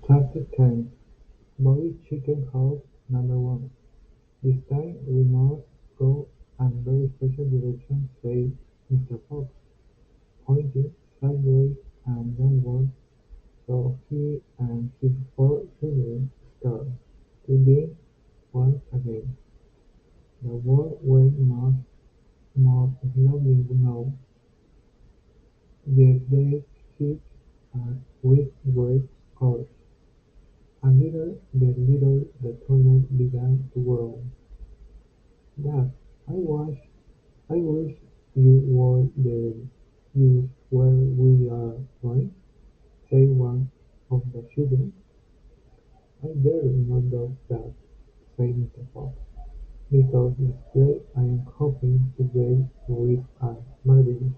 Chapter 10. Bobby Chicken House number 1. This time we must go and very special direction, said Mr. Fox, pointing sideways and downward, so he and his 4 children started to dig once again. The work went much more slowly now, yet they hit us with great courage. And little the tunnel began to grow. Dad, I wish you were the use where we are going, said one of the children. I dare not doubt that, said Mr. Fox, because this play I am hoping to get with a marvelous.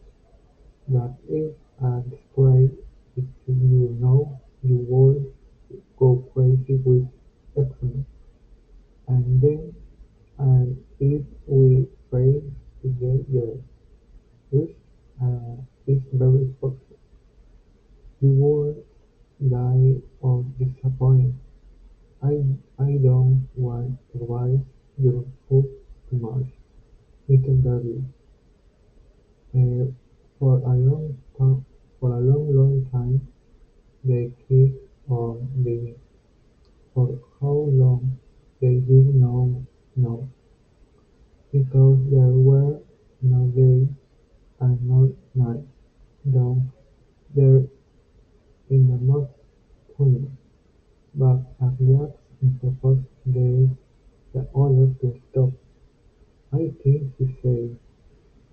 That is a display if you know you would go crazy with excitement. And then, and if we fail to get there, which is very possible, you would die of disappointment. I, I don't want to rise your foot too much, Mr. Darby. Uh, for a long time, they kept on digging. For how long they did not know, because there were no days and no nights down there in the most tunnel. But at last Mr. Fox gave the order to stop. "I think," he said,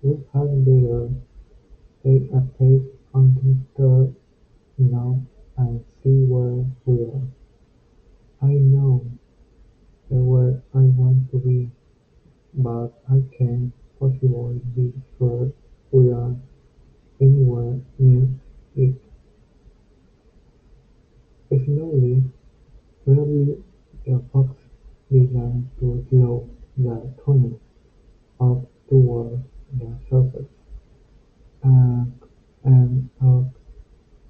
"we had better take a peek under now and see where we are. I know where I want to be, but I can't possibly be sure we are anywhere near it." Slowly, slowly, the fox began to slow the tunnel up toward the surface, and up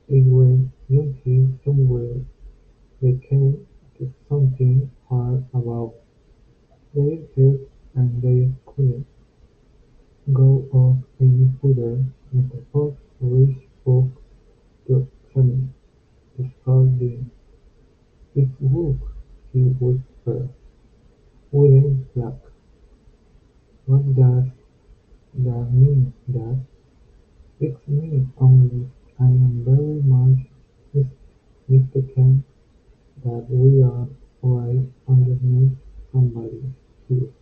it went until somewhere they came to something hard above their heads and they couldn't go up any further. Mr. Fox reached up to examine the scalding. "It's wood," he whispered. "Wooden plank. What does that mean, Dad?" "It means only I am very much mistaken that we are right underneath somebody's shoes,"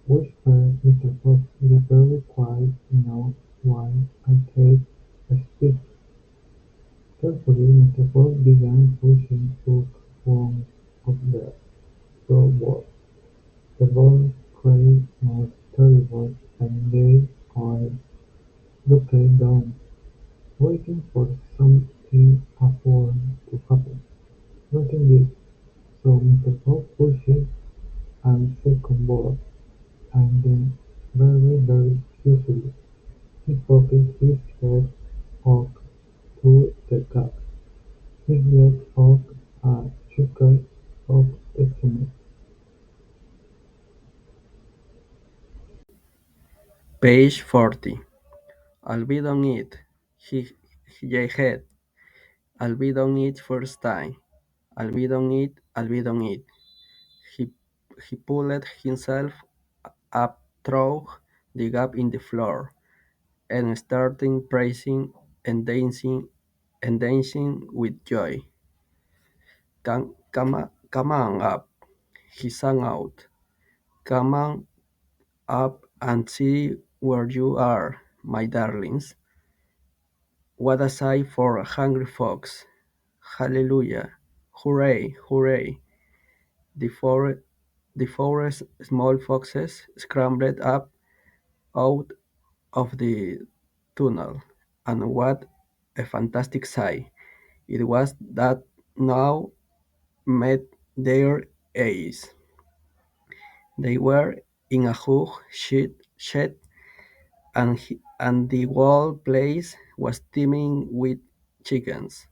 whispered Mr. Fox. "Be very quiet now while I take a stick." Carefully Mr. Fox began pushing through one of the floorboards. The boy cried was terrible, and they all looked down, waiting for something awful to happen. Nothing did, so Mr. Fox pushed a second board, and then, very carefully, he poked his head up through the gap. His legs up a chunk of cement. Page 40. I'll be on it, he yelled. "I'll be on it first time. I'll be on it, I'll be on it." He, he pulled himself up through the gap in the floor and started praising and dancing with joy. Come on up, he sang out. "Come on up and see where you are, my darlings. What a sight for a hungry fox. Hallelujah! Hooray! Hooray!" The four, the four small foxes scrambled up out of the tunnel, and what a fantastic sight it was that now met their eyes. They were in a huge shed, and the whole place was teeming with chickens.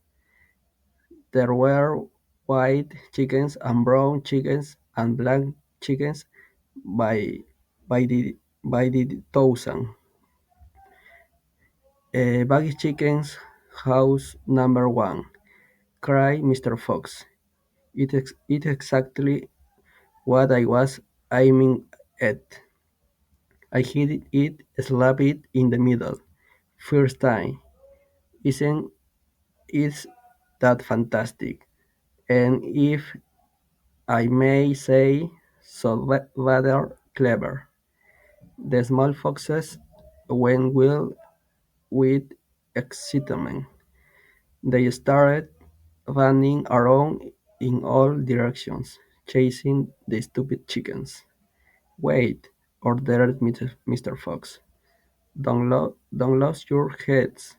There were white chickens and brown chickens and black chickens by by the dozen. Baggy Chicken's house number one, cried Mr. Fox. It's exactly what I was aiming at. I hit it, slapped it in the middle. First time. Isn't it that fantastic? And if I may say so, rather clever. The small foxes went wild with excitement. They started running around in all directions, chasing the stupid chickens. "Wait," ordered Mr. Fox. Don't lose your heads.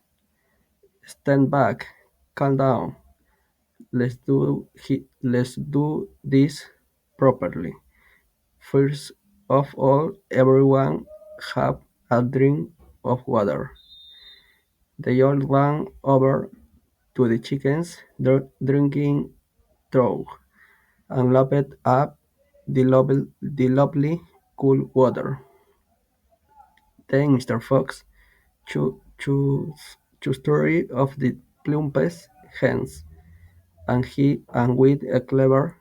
Stand back. Calm down. Let's do this properly. First of all, everyone have a drink of water." They all ran over to the chickens' drinking trough and lapped up the lovely cool water. Then Mr. Fox chose story of the plumpest hens, and with a clever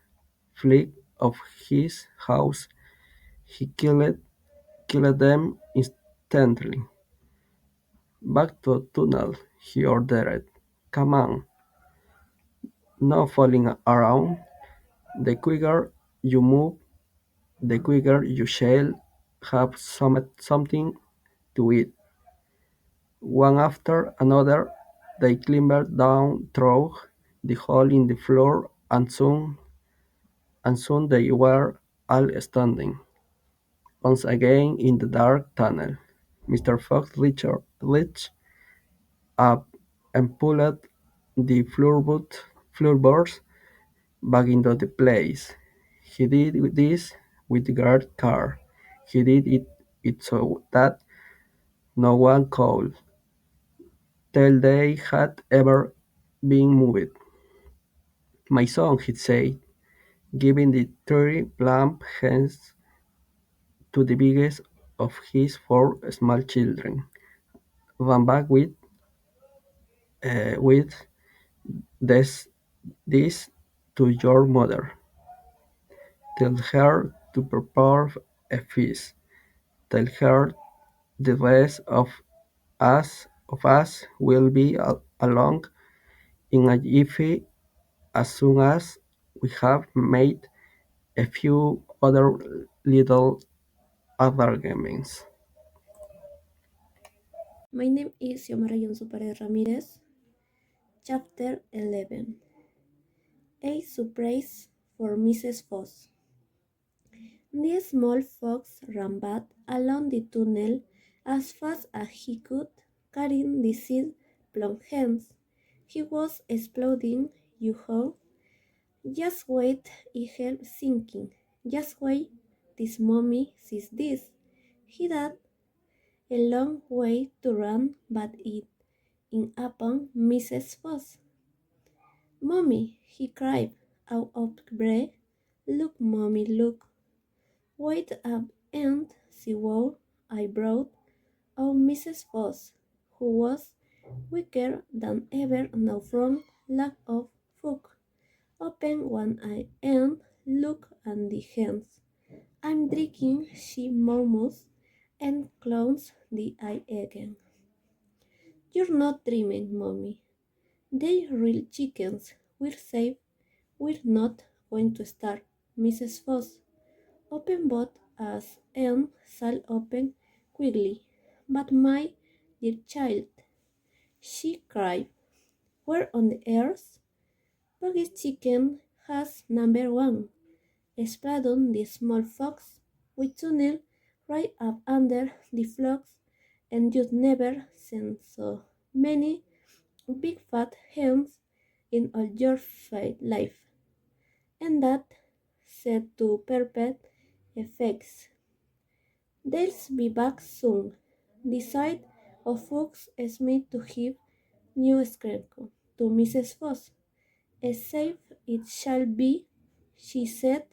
flick of his house, he killed them instantly. "Back to tunnel," he ordered. "Come on, no fooling around. The quicker you move, the quicker you shall have something to eat." One after another, they clambered down through the hole in the floor, and soon they were all standing once again in the dark tunnel. Mr. Fox reached up and pulled the floorboards back into the place. He did this with great care. He did it so that no one could tell they had ever been moved. "My son," he said, giving the 30 plump hens to the biggest of his four small children, "run back with this to your mother. Tell her to prepare a feast. Tell her the rest of us will be along in a jiffy as soon as we have made a few other little arguments." My name is Xiomara Alonso Perez Ramirez. Chapter 11. A Surprise for Mrs. Foss. The small fox ran back along the tunnel as fast as he could, carrying the seed plump hens. He was exploding, you know. "Just wait, he helped thinking. Just wait, this mommy sees this." He had a long way to run, but it in upon Mrs. Foss. "Mommy," he cried, out of breath. "Look, mommy, look. Wait up and see what I brought." Oh, Mrs. Foss, who was weaker than ever now from lack of food, opened one eye and looked at the hens. "I'm drinking," she murmured, and closed the eye again. "You're not dreaming, mommy. They're real chickens. We're safe. We're not going to starve." Mrs. Foss opened both eyes and sat open quickly. "But my dear child," she cried, "where on the earth?" "Puggy's chicken has number one," explained the small fox. "We tunnel right up under the flocks, and you've never seen so many big fat hens in all your life." And that said to perfect effects. "They'll be back soon." The sight of Fox seemed to give new strength to Mrs. Foss. As safe it shall be, she said,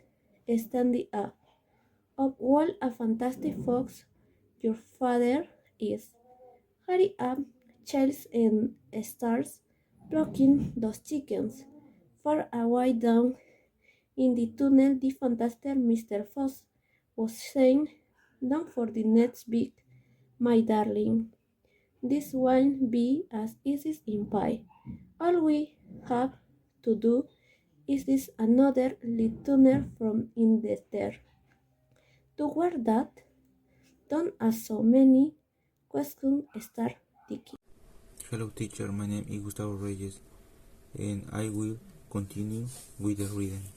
standing up. Of all a fantastic fox your father is. Hurry up, Charles and stars, plucking those chickens. Far away down in the tunnel, the fantastic Mr. Fox was saying, "Down for the next week, my darling. This won't be as easy as in pie. All we have to do is this another little tunnel from in the there. Toward that, don't ask so many questions, start digging." Hello teacher, my name is Gustavo Reyes and I will continue with the reading.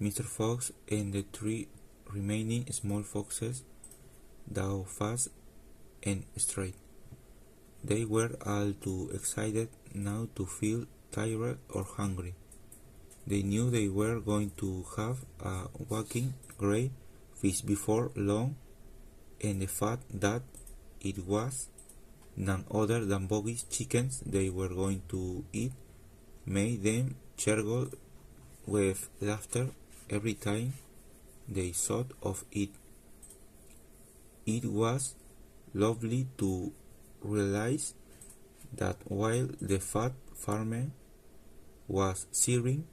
Mr. Fox and the three remaining small foxes dove fast and straight. They were all too excited now to feel tired or hungry. They knew they were going to have a walking great feast before long, and the fact that it was none other than Boggy's chickens they were going to eat made them gurgle with laughter every time they thought of it. It was lovely to realize that while the fat farmer was sitting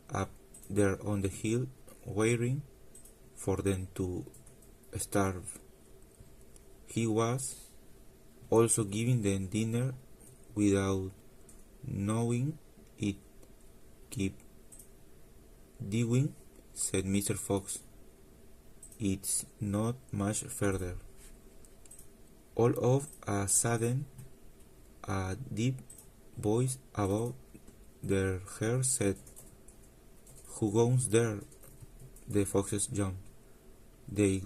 up there on the hill waiting for them to starve, he was also giving them dinner without knowing it. "Keep doing," said Mr. Fox. "It's not much further." All of a sudden, a deep voice above their heads said, "Who goes there?" The foxes jumped. They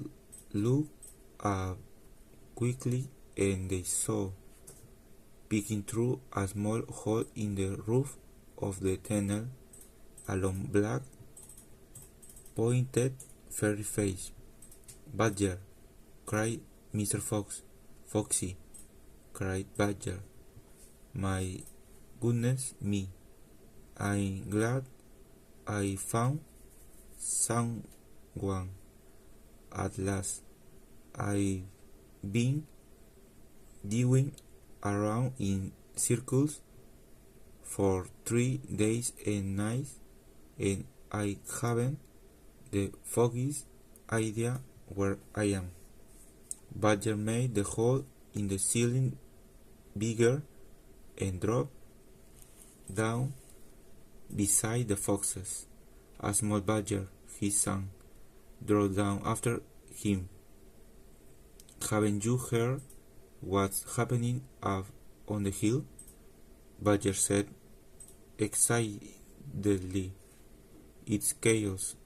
looked up quickly and they saw, peeking through a small hole in the roof of the tunnel, a long black, pointed, furry face. "Badger!" cried Mr. Fox. "Foxy!" cried Badger. "My goodness me! I'm glad I found someone at last. I've been doing around in circles for 3 days and nights, and I haven't the foggiest idea where I am." Badger made the hole in the ceiling bigger and dropped down beside the foxes. "A small badger," he sang, "dropped down after him. Haven't you heard what's happening up on the hill?" Badger said excitedly. "It's chaos.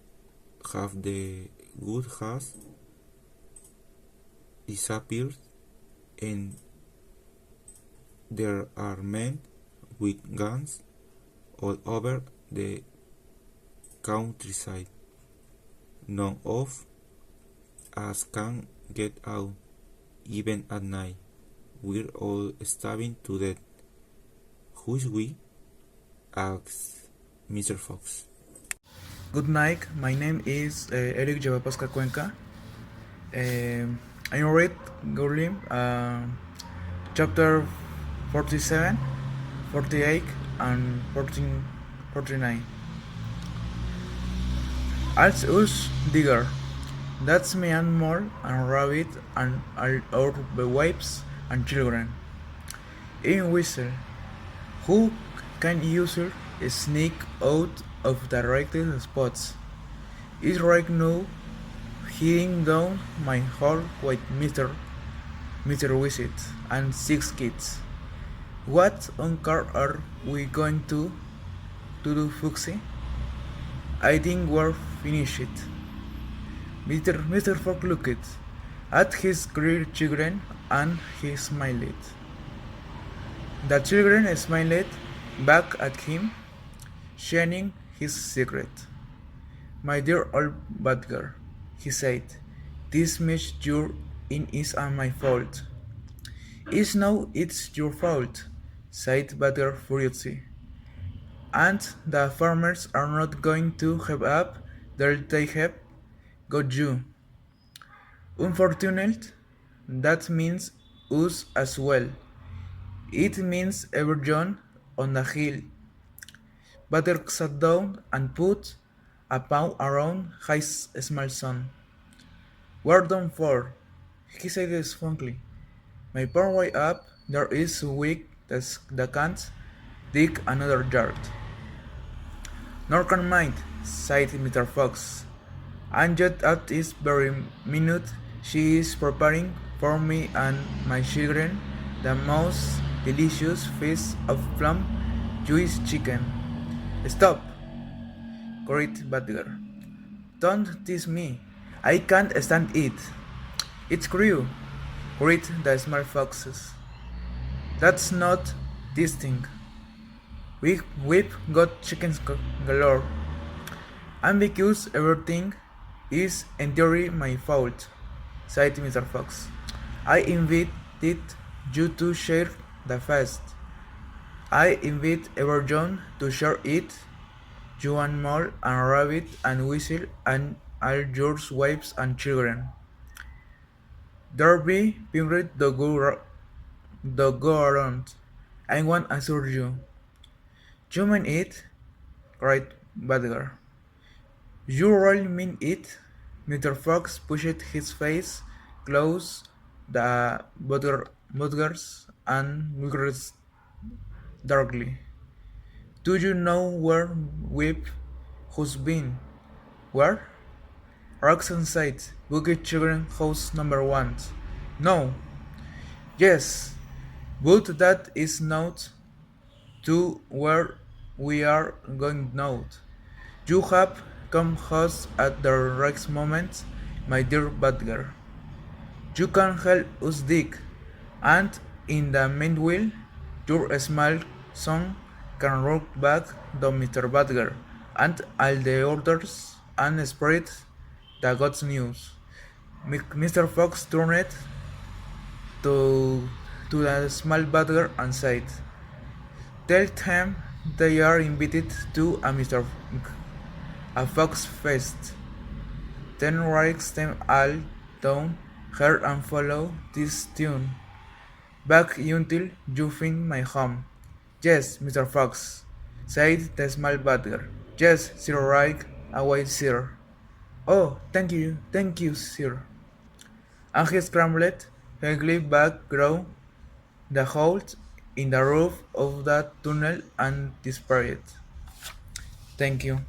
Have the good has disappeared, and there are men with guns all over the countryside. None of us can get out, even at night. We're all starving to death." "Who's we?" asked Mr. Fox. Good night. My name is Eric Javapasca Cuenca. I read Gurlim, chapter 47, 48, and 14, 49. Als us digger. That's me and more and rabbit and all our wives and children. In whistle. Who can user sneak out of directed spots? Is right now heading down my hall with Mr. Wizard and 6 kids. What on car are we going to do, Fuxy? I think we're finished. Mr. Fogg looked at his great children and he smiled. The children smiled back at him, sharing his secret. "My dear old Badger," he said, "this mess you're in is my fault." "It's no, it's your fault," said Badger furiously. and the farmers are not going to have up there they have got you. Unfortunate, that means us as well. It means everyone on the hill. Butter sat down and put a paw around his small son. We're done for, he said spunkily. My poor way up there is so weak that the can't dig another yard. Nor can mine, sighed Mr. Fox. And yet at this very minute she is preparing for me and my children the most delicious feast of plum juice chicken. Stop, cried Badger. Don't tease me. I can't stand it. It's cruel, cried the small foxes. That's not this thing. We've got chickens galore. And because everything is entirely my fault, sighed Mr. Fox. I invited you to share the feast. I invite everyone to share it. You and Mole and Rabbit and Whistle and all your wives and children. There be pinged the go around. I want to assure you. You mean it? Cried Badger. You really mean it? Mr. Fox pushed his face close the Butgers and wiggled darkly. Do you know where we've who's been? Where? Roxanne said, Boogie Children House number 1. No. Yes. But that is not to where we are going now. You have come just at the right moment, my dear Badger. You can help us dig, and in the meanwhile, your small son can roll back to Mr. Badger and all the others and spread the good news. Mr. Fox turned to, to the small badger and said, tell them they are invited to a Mr. a fox feast. Then writes them all down here and follow this tune. Back until you find my home. Yes, Mr. Fox, said the small badger. Yes, Sir right away, sir. Oh, thank you, sir. And he scrambled heavily back through the hole in the roof of that tunnel and disappeared. Thank you.